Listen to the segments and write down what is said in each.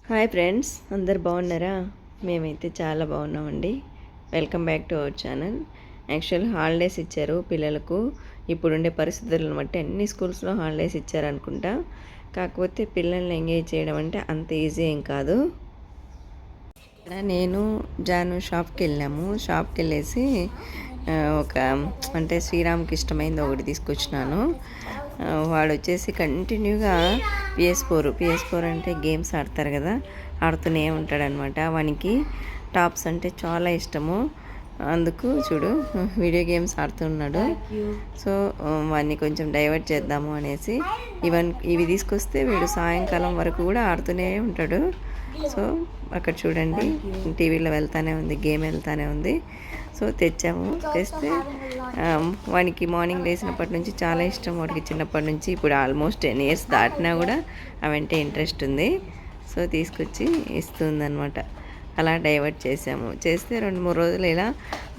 Hi friends, అందరు బాగున్నారా? మేమైతే చాలా బాగున్నామండి. Welcome back to our channel. Actual holidays ఇచ్చారు పిల్లలకు. ఇప్పుడుండే పరిస్థితులను బట్టి అన్ని స్కూల్స్లో హాలిడేస్ ఇచ్చారనుకుంటా. కాకపోతే పిల్లల్ని ఎంగేజ్ చేయడం అంటే అంత ఈజీ ఏం కాదు. నేను జాను షాప్కి వెళ్ళాము. షాప్కి వెళ్ళేసి ఒక అంటే శ్రీరామ్కి ఇష్టమైంది ఒకటి తీసుకొచ్చినాను. వాడు వచ్చేసి కంటిన్యూగా పిఎస్4 అంటే గేమ్స్ ఆడతారు కదా, ఆడుతూనే ఉంటాడనమాట. వానికి టాప్స్ అంటే చాలా ఇష్టము. అందుకు చూడు వీడియో గేమ్స్ ఆడుతున్నాడు. సో వాడిని కొంచెం డైవర్ట్ చేద్దాము అనేసి ఇవి తీసుకొస్తే వీడు సాయంకాలం వరకు కూడా ఆడుతూనే ఉంటాడు. సో అక్కడ చూడండి టీవీలో వెళ్తానే ఉంది, గేమ్ వెళ్తానే ఉంది. సో తెచ్చాము. తెస్తే వానికి మార్నింగ్ లేచినప్పటి నుంచి చాలా ఇష్టం. వాడికి చిన్నప్పటి నుంచి ఇప్పుడు ఆల్మోస్ట్ 10 years దాటినా కూడా అవంటే ఇంట్రెస్ట్ ఉంది. సో తీసుకొచ్చి ఇస్తుందన్నమాట. అలా డైవర్ట్ చేస్తే 2-3 రోజులు ఇలా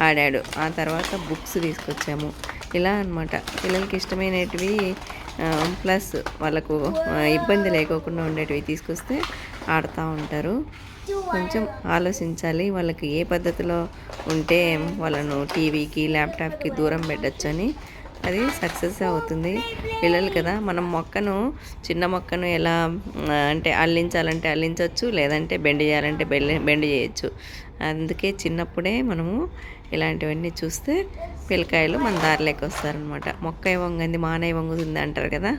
ఆడాడు. ఆ తర్వాత బుక్స్ తీసుకొచ్చాము. ఇలా అనమాట పిల్లలకి ఇష్టమైనటివి ప్లస్ వాళ్ళకు ఇబ్బంది లేకోకుండా ఉండేటివి తీసుకొస్తే ఆడుతూ ఉంటారు. కొంచెం ఆలోచించాలి వాళ్ళకి ఏ పద్ధతిలో ఉంటే వాళ్ళను టీవీకి ల్యాప్టాప్కి దూరం పెట్టచ్చు అని. అది సక్సెస్ అవుతుంది. పిల్లలు కదా, మనం చిన్న మొక్కను ఎలా అంటే అల్లించాలంటే అల్లించవచ్చు, లేదంటే బెండ్ చేయాలంటే బెండ్ చేయొచ్చు. అందుకే చిన్నప్పుడే మనము ఇలాంటివన్నీ చూస్తే పిల్లకాయలు మన దారిలోకి వస్తారనమాట. మొక్క వంగంది మానయ్య వంగుతుంది అంటారు కదా.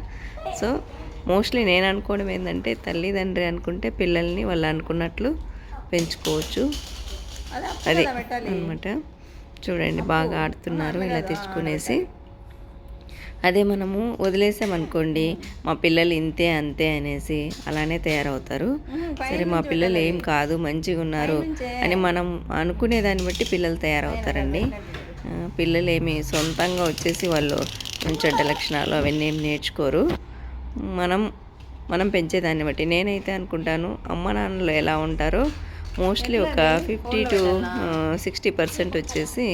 సో మోస్ట్లీ నేను అనుకోవడం ఏంటంటే తల్లిదండ్రి అనుకుంటే పిల్లల్ని వాళ్ళు అనుకున్నట్లు పెంచుకోవచ్చు. అది అనమాట. చూడండి బాగా ఆడుతున్నారు ఇలా తెచ్చుకునేసి. అదే మనము వదిలేసామనుకోండి, మా పిల్లలు ఇంతే అంతే అనేసి అలానే తయారవుతారు. సరే మా పిల్లలు ఏం కాదు మంచిగా ఉన్నారు అని మనం అనుకునే దాన్ని బట్టి పిల్లలు తయారవుతారండి. పిల్లలు ఏమి సొంతంగా వచ్చేసి వాళ్ళు చెడ్డ లక్షణాలు అవన్నీ ఏం నేర్చుకోరు. మనం పెంచేదాన్ని బట్టి. నేనైతే అనుకుంటాను అమ్మ నాన్నలు ఎలా ఉంటారో మోస్ట్లీ ఒక 50 to 60% వచ్చేసి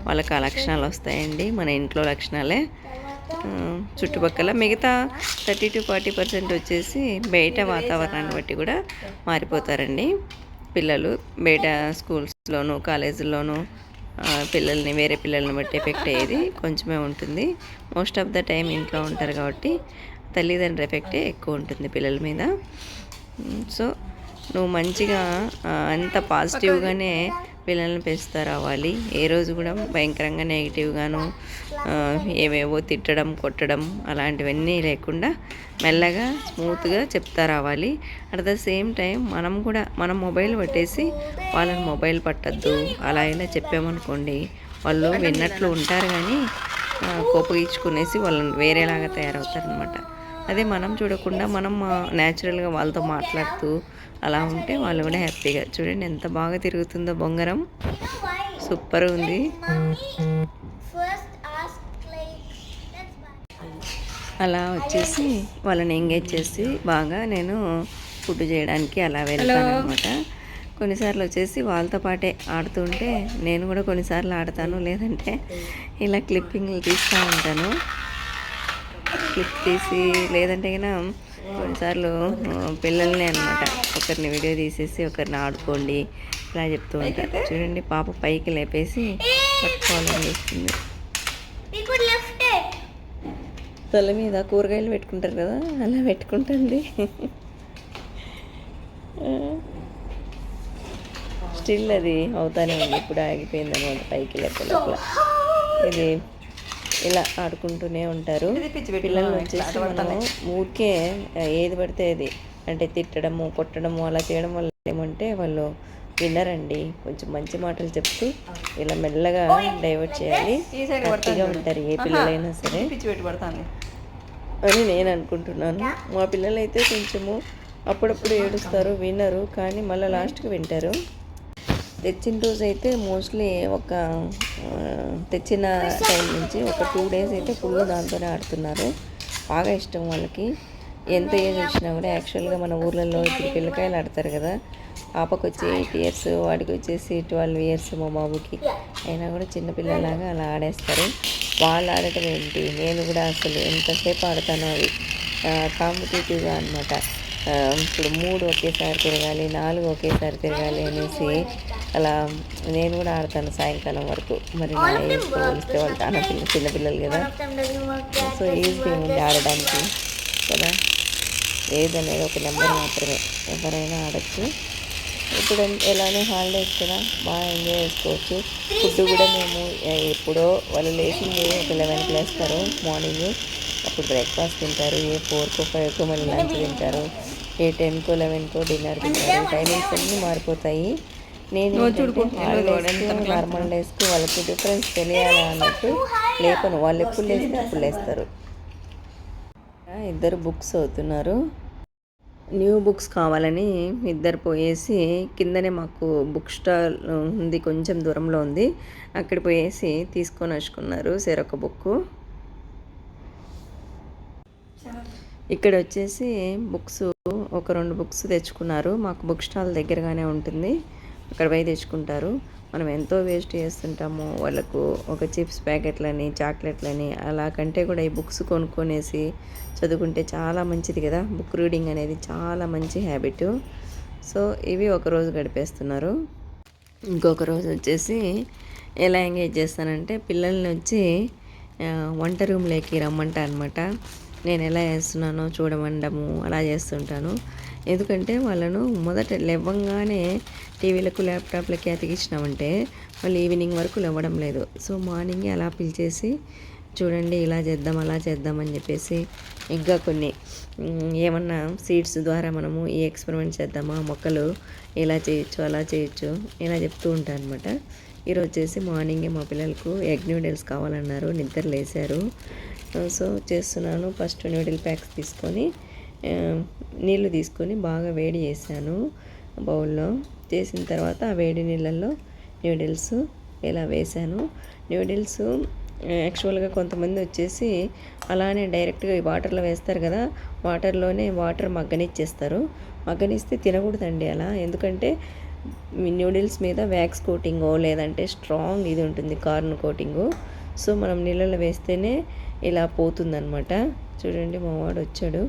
వాళ్ళకి ఆ లక్షణాలు వస్తాయండి. మన ఇంట్లో లక్షణాలే. చుట్టుపక్కల మిగతా 30 to 40% వచ్చేసి బయట వాతావరణాన్ని బట్టి కూడా మారిపోతారండి పిల్లలు. బయట స్కూల్స్లోనూ కాలేజీల్లోనూ పిల్లల్ని వేరే పిల్లల్ని బట్టి ఎఫెక్ట్ అయ్యేది కొంచెమే ఉంటుంది. మోస్ట్ ఆఫ్ ద టైం ఇంట్లో ఉంటారు కాబట్టి తల్లిదండ్రుల ఎఫెక్టే ఎక్కువ ఉంటుంది పిల్లల మీద. సో నువ్వు మంచిగా అంత పాజిటివ్గానే పిల్లల్ని పెంచుతూ రావాలి. ఏ రోజు కూడా భయంకరంగా నెగిటివ్గాను ఏవేవో తిట్టడం కొట్టడం అలాంటివన్నీ లేకుండా మెల్లగా స్మూత్గా చెప్తా రావాలి. అట్ ద సేమ్ టైం మనం మొబైల్ పట్టేసి వాళ్ళని మొబైల్ పట్టద్దు అలా ఇలా చెప్పామనుకోండి, వాళ్ళు విన్నట్లు ఉంటారు కానీ కోపగించుకునేసి వాళ్ళని వేరేలాగా తయారవుతారనమాట. అదే మనం చూడకుండా మనం న్యాచురల్గా వాళ్ళతో మాట్లాడుతూ అలా ఉంటే వాళ్ళు కూడా హ్యాపీగా. చూడండి ఎంత బాగా తిరుగుతుందో బొంగరం, సూపర్ ఉంది. అలా వచ్చేసి వాళ్ళని ఎంగేజ్ చేసి బాగా నేను ఫుడ్ చేయడానికి అలా వెళ్తాను అనమాట. కొన్నిసార్లు వచ్చేసి వాళ్ళతో పాటే ఆడుతుంటే నేను కూడా కొన్నిసార్లు ఆడతాను, లేదంటే ఇలా క్లిప్పింగ్లు తీస్తూ ఉంటాను. క్లిప్ తీసి లేదంటే కన్నా కొన్నిసార్లు పిల్లల్ని అనమాట ఒకరిని వీడియో తీసేసి ఒకరిని ఆడుకోండి ఇలా చెప్తూ ఉంటారు. చూడండి పాప పైకి లేపేసి పట్టుకోవాలని చేస్తుంది. తల మీద కూరగాయలు పెట్టుకుంటారు కదా అలా పెట్టుకుంటుంది. స్టిల్ అది అవుతానే ఉంది. ఇప్పుడు ఆగిపోయింది అనమాట పైకి లేపే లోపల. ఇది ఇలా ఆడుకుంటూనే ఉంటారు పిల్లలు. వచ్చేసి మనము ఊరికే ఏది పడితే అది అంటే తిట్టడము కొట్టడము అలా చేయడం వల్ల ఏమంటే వాళ్ళు వినరండి. కొంచెం మంచి మాటలు చెప్తూ ఇలా మెల్లగా డైవర్ట్ చేయాలి. హ్యాపీగా ఉంటారు ఏ పిల్లలైనా సరే అని నేను అనుకుంటున్నాను. మా పిల్లలైతే కొంచెము అప్పుడప్పుడు ఏడుస్తారు, వినరు, కానీ మళ్ళీ లాస్ట్కి వింటారు. తెచ్చిన రోజు అయితే మోస్ట్లీ తెచ్చిన టైం నుంచి ఒక 2 days అయితే ఫుల్ దాంతోనే ఆడుతున్నారు. బాగా ఇష్టం వాళ్ళకి. ఎంత ఏజ్ వచ్చినా కూడా యాక్చువల్గా మన ఊర్లలో ఇప్పుడు పిల్లకాయలు ఆడతారు కదా. పాపకు వచ్చి 8 years, వాడికి వచ్చేసి 12 years మా బాబుకి. అయినా కూడా చిన్నపిల్లలాగా అలా ఆడేస్తారు. వాళ్ళు ఆడటం ఏంటి, నేను కూడా అసలు ఎంతసేపు ఆడతానో అవి కాంపిటేటివ్గా అనమాట. ఇప్పుడు 3 ఒకేసారి తిరగాలి, 4 ఒకేసారి తిరగాలి అనేసి అలా నేను కూడా ఆడతాను సాయంకాలం వరకు. మరి నా ఏజ్తో పోలిస్తే వాళ్ళు చాలా చిన్నపిల్లలు కదా, సో ఈజీ ఉంది ఆడడానికి కదా. ఏజ్ అనేది ఒక నెంబర్ మాత్రమే, ఎవరైనా ఆడచ్చు. ఇప్పుడు ఎలానో హాలిడేస్ కదా, బాగా ఎంజాయ్ చేసుకోవచ్చు. ఫుడ్ కూడా మేము ఎప్పుడో వాళ్ళు లేచింది ఒక 11కి లేస్తారు మార్నింగ్, అప్పుడు బ్రేక్ఫాస్ట్ తింటారు. ఏ 4కో 5కో మళ్ళీ లంచ్ తింటారు. ఏ 10కో 11కో డిన్నర్ తింటారు. టైమింగ్స్ అన్నీ మారిపోతాయి. నేను హాలిడేస్కి నార్మల్ డేస్కి వాళ్ళకి డిఫరెన్స్ తెలియాలి అన్నట్టు లేపను. వాళ్ళు ఎప్పుడు లేస్తే అప్పుడు లేస్తారు. ఇద్దరు బుక్స్ అవుతున్నారు. న్యూ బుక్స్ కావాలని ఇద్దరు పోయేసి కిందనే మాకు బుక్ స్టాల్ ఉంది, కొంచెం దూరంలో ఉంది, అక్కడ పోయేసి తీసుకొని వచ్చుకున్నారు చెరొక బుక్. ఇక్కడ వచ్చేసి బుక్స్ ఒక 2 బుక్స్ తెచ్చుకున్నారు. మాకు బుక్ స్టాల్ దగ్గరగానే ఉంటుంది, అక్కడ పోయి తెచ్చుకుంటారు. మనం ఎంతో వేస్ట్ చేస్తుంటాము. వాళ్ళకు ఒక చిప్స్ ప్యాకెట్లని, చాక్లెట్లని అలా కంటే కూడా ఈ బుక్స్ కొనుక్కొనేసి చదువుకుంటే చాలా మంచిది కదా. బుక్ రీడింగ్ అనేది చాలా మంచి హ్యాబిట్. సో ఇవి ఒకరోజు గడిపేస్తున్నారు. ఇంకొక రోజు వచ్చేసి ఎలా ఎంగేజ్ చేస్తానంటే పిల్లల్ని వచ్చి వంట రూమ్లోకి రమ్మంటా అనమాట. నేను ఎలా చేస్తున్నానో చూడమండము అలా చేస్తుంటాను. ఎందుకంటే వాళ్ళను మొదట లేవగానే టీవీలకు ల్యాప్టాప్లకి అతికించినామంటే వాళ్ళు ఈవినింగ్ వరకు లేవడం లేదు. సో మార్నింగే అలా పిలిచేసి చూడండి ఇలా చేద్దాం అలా చేద్దాం అని చెప్పేసి ఇంకా కొన్ని ఏమన్నా సీడ్స్ ద్వారా మనము ఈ ఎక్స్పెరిమెంట్ చేద్దామా, మొక్కలు ఇలా చేయొచ్చు అలా చేయొచ్చు ఇలా చెప్తూ ఉంటాను అనమాట. ఈరోజు వచ్చేసి మార్నింగే మా పిల్లలకు ఎగ్ నూడిల్స్ కావాలన్నారు, నిద్ర లేసారు. సో చేస్తున్నాను. ఫస్ట్ నూడిల్ ప్యాక్స్ తీసుకొని నీళ్ళు తీసుకొని బాగా వేడి చేశాను బౌల్లో. చేసిన తర్వాత ఆ వేడి నీళ్ళల్లో నూడిల్స్ ఇలా వేసాను. నూడిల్స్ యాక్చువల్గా కొంతమంది వచ్చేసి అలానే డైరెక్ట్గా ఈ వాటర్లో వేస్తారు కదా, వాటర్లోనే వాటర్ మగ్గనిచ్చేస్తారు. మగ్గనిస్తే తినకూడదండి అలా, ఎందుకంటే నూడిల్స్ మీద వ్యాక్స్ కోటింగో లేదంటే స్ట్రాంగ్ ఇది ఉంటుంది కార్న్ కోటింగు. సో మనం నీళ్ళలో వేస్తేనే ఇలా పోతుందన్నమాట. చూడండి మా వాడు వచ్చాడు,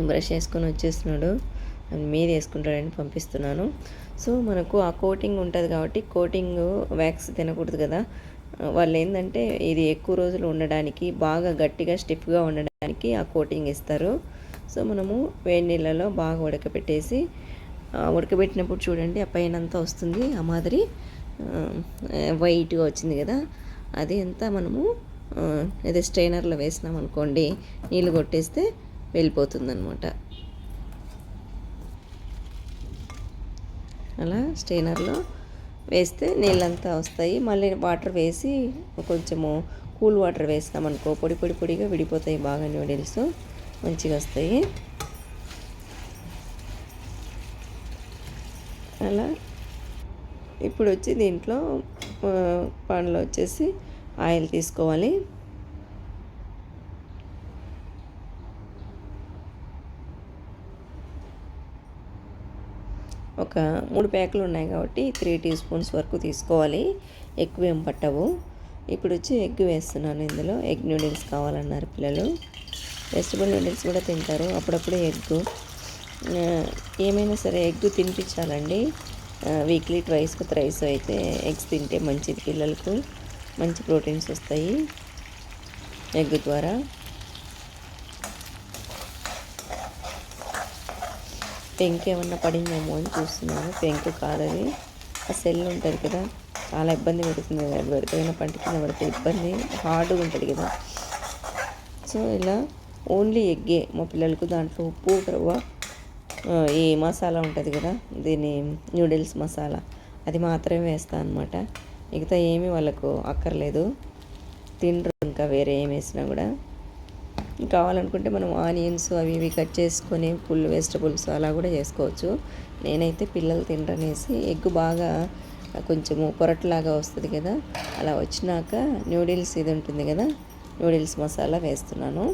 బ్రష్ చేసుకొని వచ్చేస్తున్నాడు, మీద వేసుకుంటాడని పంపిస్తున్నాను. సో మనకు ఆ కోటింగ్ ఉంటుంది కాబట్టి కోటింగ్ వ్యాక్స్ తినకూడదు కదా. వాళ్ళు ఏంటంటే ఇది ఎక్కువ రోజులు ఉండడానికి, బాగా గట్టిగా స్టిఫ్గా ఉండడానికి ఆ కోటింగ్ ఇస్తారు. సో మనము వేడి నీళ్ళలో బాగా ఉడకబెట్టేసి ఉడకబెట్టినప్పుడు చూడండి ఆ పైన అంతా వస్తుంది, ఆ మాదిరి వైట్గా వచ్చింది కదా, అది అంతా మనము అదే స్ట్రైనర్లో వేసినాం అనుకోండి, నీళ్ళు కొట్టేస్తే వెళ్ళిపోతుందన్నమాట. అలా స్ట్రైనర్లో వేస్తే నీళ్ళంతా వస్తాయి. మళ్ళీ వాటర్ వేసి కొంచెము కూల్ వాటర్ వేసినాం అనుకో పొడి పొడి పొడిగా విడిపోతాయి, బాగా నూడిల్స్ మంచిగా వస్తాయి. అలా ఇప్పుడు వచ్చి దీంట్లో పాన్లో వచ్చేసి ఆయిల్ తీసుకోవాలి. ఒక 3 ప్యాకులు ఉన్నాయి కాబట్టి 3 టీ స్పూన్స్ వరకు తీసుకోవాలి, ఎక్కువ ఏం పట్టవు. ఇప్పుడు వచ్చి ఎగ్ వేస్తున్నాను ఇందులో. ఎగ్ నూడిల్స్ కావాలన్నారు పిల్లలు. వెజిటబుల్ నూడిల్స్ కూడా తింటారు అప్పుడప్పుడు. ఎగ్ ఏమైనా సరే ఎగ్ తినిపించాలండి. వీక్లీ ట్వైస్కి థ్రైస్ అయితే ఎగ్స్ తింటే మంచిది, పిల్లలకు మంచి ప్రోటీన్స్ వస్తాయి ఎగ్ ద్వారా. పెంకు ఏమన్నా పడిందేమో అని చూస్తున్నాను. పెంకు కాదది, ఆ సెల్ ఉంటుంది కదా, చాలా ఇబ్బంది పెడుతుంది. ఎవరికైనా పంట కింద పడితే ఇబ్బంది, హార్డ్గా ఉంటుంది కదా. సో ఇలా ఓన్లీ ఎగ్గే మా పిల్లలకు. దాంట్లో ఉప్పు రవ్వ ఈ మసాలా ఉంటుంది కదా, దీని నూడిల్స్ మసాలా, అది మాత్రమే వేస్తాను అనమాట. మిగతా ఏమీ వాళ్ళకు అక్కర్లేదు, తినరు ఇంకా వేరే ఏం వేసినా కూడా. కావాలనుకుంటే మనం ఆనియన్స్ అవి ఇవి కట్ చేసుకొని ఫుల్ వెజిటబుల్స్ అలా కూడా చేసుకోవచ్చు. నేనైతే పిల్లలు తినరనేసి ఎగ్ బాగా కొంచెము పొరట్లాగా వస్తుంది కదా, అలా వచ్చినాక నూడిల్స్ ఇది ఉంటుంది కదా, నూడిల్స్ మసాలా వేస్తున్నాను.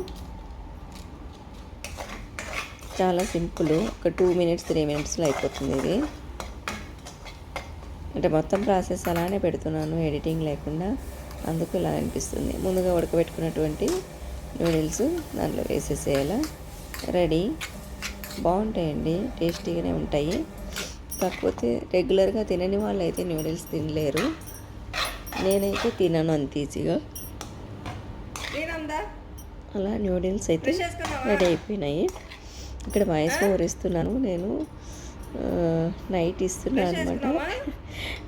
చాలా సింపుల్, ఒక 2 మినిట్స్ 3 మినిట్స్లో అయిపోతుంది ఇది. అంటే మొత్తం ప్రాసెస్ అలానే పెడుతున్నాను, ఎడిటింగ్ లేకుండా, అందుకు ఇలా అనిపిస్తుంది. ముందుగా ఉడకబెట్టుకున్నటువంటి నూడిల్స్ దాంట్లో వేసేసేయాల. రెడీ. బాగుంటాయండి, టేస్టీగానే ఉంటాయి. కాకపోతే రెగ్యులర్గా తినని వాళ్ళు అయితే న్యూడిల్స్ తినలేరు. నేనైతే తినను అంత ఈజీగా. అలా న్యూడిల్స్ అయితే రెడీ అయిపోయినాయి. ఇక్కడ వాయిస్ ఓవర్ ఇస్తున్నాను నేను, నైట్ ఇస్తున్నాను అనమాట.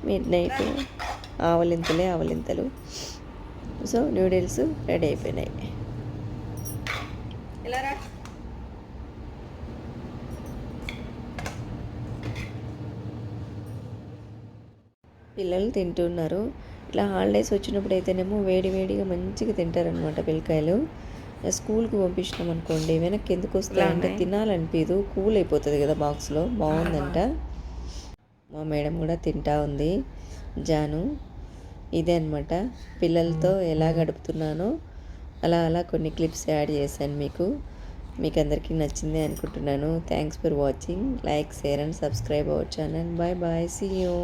మిడ్ నైట్ ఆవలింతలు. సో న్యూడిల్స్ రెడీ అయిపోయినాయి. పిల్లలు తింటున్నారు. ఇట్లా హాలిడేస్ వచ్చినప్పుడు అయితేనేమో వేడిగా మంచిగా తింటారనమాట పిల్లకాయలు. స్కూల్కి పంపించినాం అనుకోండి, వెనక్కి ఎందుకు వస్తాయంటే తినాలనిపించదు, కూల్ అయిపోతుంది కదా బాక్స్లో. బాగుందంట. మా మేడం కూడా తింటా ఉంది, జాను. ఇదే అనమాట పిల్లలతో ఎలా గడుపుతున్నానో అలా కొన్ని క్లిప్స్ యాడ్ చేశాను మీకు అందరికీ నచ్చింది అనుకుంటున్నాను. Thanks for watching. Like, share and subscribe our channel. Bye see you.